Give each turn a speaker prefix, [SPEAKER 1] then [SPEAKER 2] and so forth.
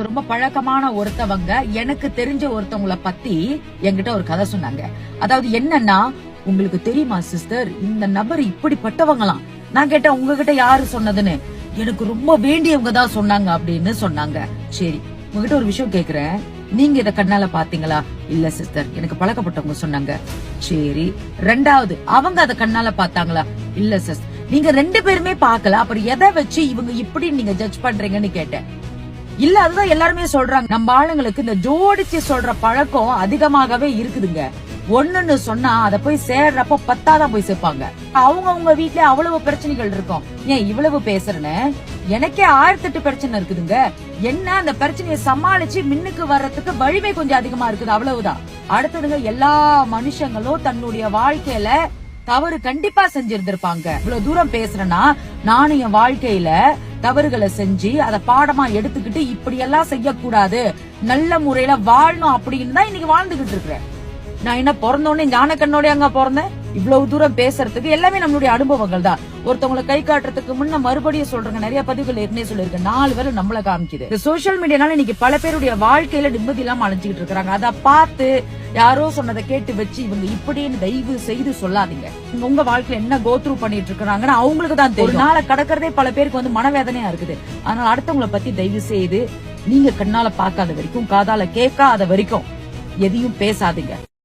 [SPEAKER 1] எனக்கு ரொம்ப பழக்கமான ஒருத்தவங்க எனக்கு தெரிஞ்ச ஒருத்தவங்கள பத்தி என்கிட்ட ஒரு கதை சொன்னாங்க. அதாவது என்னன்னா, உங்களுக்கு தெரியுமா சிஸ்டர், இந்த நபர் இப்படிப்பட்டவங்களாம். நான் கேட்டேன், உங்ககிட்ட யாரு சொன்னதுன்னு. எனக்கு ரொம்ப வேண்டியவங்க தான் சொன்னாங்க அப்படின்னு சொன்னாங்க. சரி, உங்ககிட்ட ஒரு விஷயம் கேக்குறேன், நீங்க இத கண்ணால பாத்தீங்களா? இல்ல சிஸ்டர், எனக்கு பழக்கப்பட்டவங்க சொன்னாங்க. சரி, ரெண்டாவது, அவங்க அத கண்ணால பாத்தாங்களா? இல்ல சிஸ்டர். நீங்க 2 பேருமே பாக்கல, அப்புறம் எதை வச்சு இவங்க இப்படி நீங்க ஜட்ஜ் பண்றீங்கன்னு கேட்டேன். இல்ல, அதுதான் எல்லாருமே சொல்றாங்க. நம்ம ஆளுங்களுக்கு இந்த ஜோடிச்சு சொல்ற பழக்கம் அதிகமாகவே இருக்குதுங்க. ஒண்ணுன்னு சொன்னா அத போய் சேர்றப்ப 10ஆதான் போய் சேர்ப்பாங்க. அவங்க வீட்ல அவ்வளவு பிரச்சனைகள் இருக்கும். ஏன் இவ்வளவு பேசுறேன்னு, எனக்கே 1008 பிரச்சனை இருக்குதுங்க. என்ன, அந்த பிரச்சனையை சமாளிச்சு மின்னுக்கு வர்றதுக்கு வலிமை கொஞ்சம் அதிகமா இருக்குது, அவ்வளவுதான். அடுத்ததுங்க, எல்லா மனுஷங்களும் தன்னுடைய வாழ்க்கையில தவறு கண்டிப்பா செஞ்சிருந்திருப்பாங்க. இவ்வளவு தூரம் பேசுறேன்னா, நானும் என் வாழ்க்கையில தவறுகளை செஞ்சு அதை பாடமா எடுத்துக்கிட்டு இப்படி எல்லாம் செய்யக்கூடாது, நல்ல முறையில வாழணும் அப்படின்னு தான் இன்னைக்கு வாழ்ந்துகிட்டு இருக்கிறேன். நான் என்ன பிறந்தோடனே ஞான கண்ணோட அங்க பிறந்தேன்? இவ்வளவு தூரம் பேசுறதுக்கு எல்லாமே நம்மளுடைய அனுபவங்கள் தான். ஒருத்தவங்களை கை காட்டுறதுக்கு முன்ன மறுபடியும் சொல்றேங்க, நிறைய பதிவுகள் ஏற்கனவே சொல்லிருக்கேன், 4 பேரும் நம்மள காமிக்குது. இந்த சோசியல் மீடியானால இன்னைக்கு பல பேருடைய வாழ்க்கையில நிம்மதி இல்லாம அழைஞ்சுக்கிட்டு இருக்காங்க. அதை பார்த்து யாரோ சொன்னதை கேட்டு வச்சு இவங்க இப்படின்னு தயவு செய்து சொல்லாதீங்க. உங்க வாழ்க்கையில என்ன கோத்ரூ பண்ணிட்டு இருக்காங்கன்னு அவங்களுக்கு தான் தெரியும். நாளை கடக்கிறதே பல பேருக்கு வந்து மனவேதனையா இருக்குது. அதனால அடுத்தவங்களை பத்தி தயவு செய்து நீங்க கண்ணால பாக்காத வரைக்கும், காதால கேட்காத வரைக்கும் எதையும் பேசாதீங்க.